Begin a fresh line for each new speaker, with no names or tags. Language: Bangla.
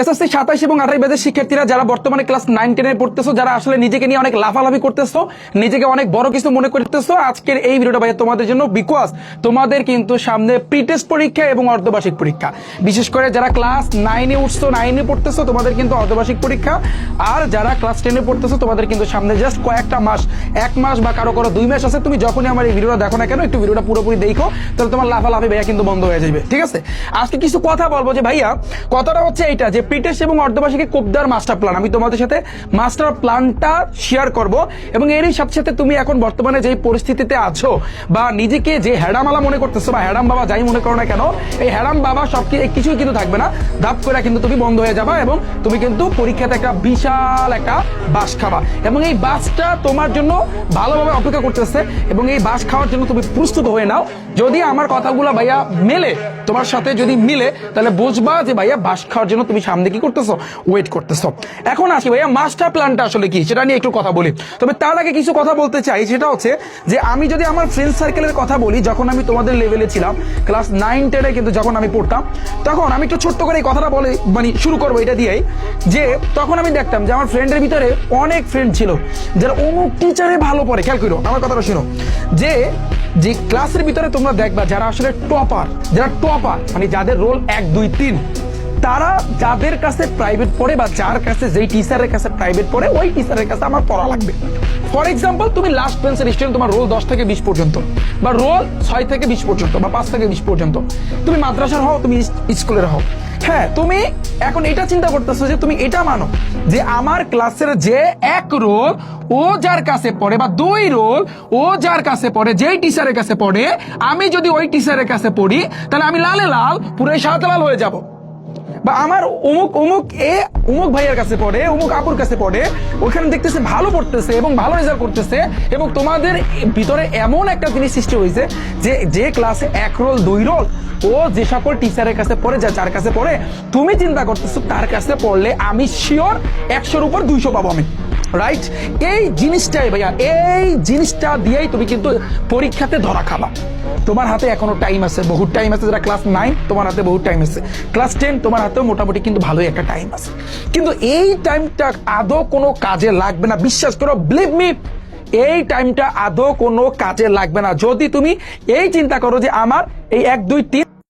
এসএসসি 27 এবং 28 ব্যাচের শিক্ষার্থীরা যারা বর্তমানে ক্লাস 9 10 এ পড়তেছো, যারা আসলে নিজেকে নিয়ে অনেক লাফালাফি করতেছো, নিজেকে অনেক বড় কিছু মনে করতেছো, আজকের এই ভিডিওটা ভাই তোমাদের জন্য। বিকজ তোমাদের কিন্তু সামনে প্রি টেস্ট পরীক্ষা এবং অর্ধবার্ষিক পরীক্ষা। বিশেষ করে যারা ক্লাস 9 এ উঠছো, 9 এ পড়তেছো, তোমাদের কিন্তু অর্ধবার্ষিক পরীক্ষা। আর যারা ক্লাস 10 এ পড়তেছো, তোমাদের কিন্তু সামনে জাস্ট কয়েকটা মাস, 1 মাস বা কারো 2 মাস আছে। তুমি যখনই আমার এই ভিডিওটা দেখো না কেন, একটু ভিডিওটা পুরোপুরি দেখো, তাহলে তোমার লাফালাফি ভাইয়া কিন্তু বন্ধ হয়ে যাবে। ঠিক আছে, আজকে কিছু কথা বলবো যে ভাইয়া কথাটা হচ্ছে এইটা যে প্রি টেস্ট এবং অর্ধবার্ষিকী খুব দেওয়ার মাস্টার প্ল্যান, আমি তোমাদের সাথে মাস্টার প্ল্যানটা শেয়ার করব। এবং এরই সাথে সাথে তুমি এখন বর্তমানে যে পরিস্থিতিতে আছো বা নিজেকে যে হ্যাডামালা মনে করতেছো বা হ্যাডাম বাবা যাই মনে করো না কেন, এই হ্যাডাম বাবা সব কিছুই কিন্তু থাকবে না, ধাপ করে কিন্তু তুমি বন্ধ হয়ে যাবা এবং তুমি কিন্তু পরীক্ষাতে একটা বিশাল একটা বাস খাবা। এবং এই বাসটা তোমার জন্য ভালোভাবে অপেক্ষা করতেছে এবং এই বাস খাওয়ার জন্য তুমি প্রস্তুত হয়ে নাও। যদি আমার কথাগুলো ভাইয়া মেলে, তোমার সাথে যদি মিলে, তাহলে বুঝবা যে ভাইয়া বাস খাওয়ার জন্য তুমি সামনে কি করতেছো, ওয়েট করতেছো। এখন আসি ভাইয়া মাস্টার প্ল্যানটা আসলে কি, সেটা নিয়ে একটু কথা বলি। তবে তার আগে কিছু কথা বলতে চাই, সেটা হচ্ছে যে আমি যদি আমার ফ্রেন্ড সার্কেলের কথা বলি, যখন আমি তোমাদের লেভেলে ছিলাম ক্লাস 9 10 এ কিন্তু যখন আমি পড়তাম, তখন আমি একটু ছোট্ট করে এই কথাটা বলে মানে শুরু করবো এটা দিয়েই, যে তখন আমি দেখতাম যে আমার ফ্রেন্ডের ভিতরে অনেক ফ্রেন্ড ছিল যারা অমুক টিচারে ভালো পড়ে। খেয়াল করো আমার কথাটা শুনো, যে যে ক্লাসের ভিতরে তোমরা দেখবা যারা আসলে টপার, যারা টপার মানে যাদের রোল 1 2 3, তারা যাদের কাছে প্রাইভেট পড়ে বা যার কাছে যেই টিচারের কাছে প্রাইভেট পড়ে, ওই টিচারের কাছে আমার পড়া লাগবে। ফর এক্সাম্পল, তুমি লাস্ট বেঞ্চের স্টুডেন্ট, তোমার রোল 10 থেকে 20 পর্যন্ত, বা রোল 6 থেকে 20 পর্যন্ত, বা 5 থেকে 20 পর্যন্ত, তুমি মাদ্রাসার হও, তুমি স্কুলের হও। হ্যাঁ, তুমি এখন এটা চিন্তা করতেছো যে তুমি এটা মানো যে আমার ক্লাসের যে 1 রোল ও যার কাছে পড়ে, বা 2 রোল ও যার কাছে পড়ে, যেই টিচারের কাছে পড়ে, আমি যদি ওই টিচারের কাছে পড়ি, তাহলে আমি লালে লাল পুরো সাদা লাল হয়ে যাব। বা আমার অমুক অমুক অমুক ভাইয়ের কাছে পড়ে, অমুক আপুর কাছে পড়ে, ওখানে দেখতেছে ভালো পড়তেছে এবং ভালো রেজাল্ট করতেছে, এবং তোমাদের ভিতরে এমন একটা জিনিস সৃষ্টি হয়েছে যে যে ক্লাসে 1 রোল 2 রোল ও যে সকল টিচারের কাছে পড়ে, যার কাছে পড়ে, তুমি চিন্তা করতেছো তার কাছে পড়লে আমি শিওর 100-র উপর 200 পাবো আমি। রাইট, এই জিনিসটাই ভাইয়া, এই জিনিসটা দিয়েই তুমি কিন্তু পরীক্ষাতে ধরা খাবা। তোমার হাতে এখনো টাইম আছে, বহুত টাইম আছে। যারা ক্লাস 9, তোমার হাতে বহুত টাইম আছে। ক্লাস 10, তোমার হাতেও মোটামুটি কিন্তু ভালোই একটা টাইম আছে। কিন্তু এই টাইমটা আদৌ কোনো কাজে লাগবে না, বিশ্বাস করো, বিলিভ মি, এই টাইমটা আদৌ কোনো কাজে লাগবে না। যদি তুমি এই চিন্তা করো যে আমার এই 1 2 3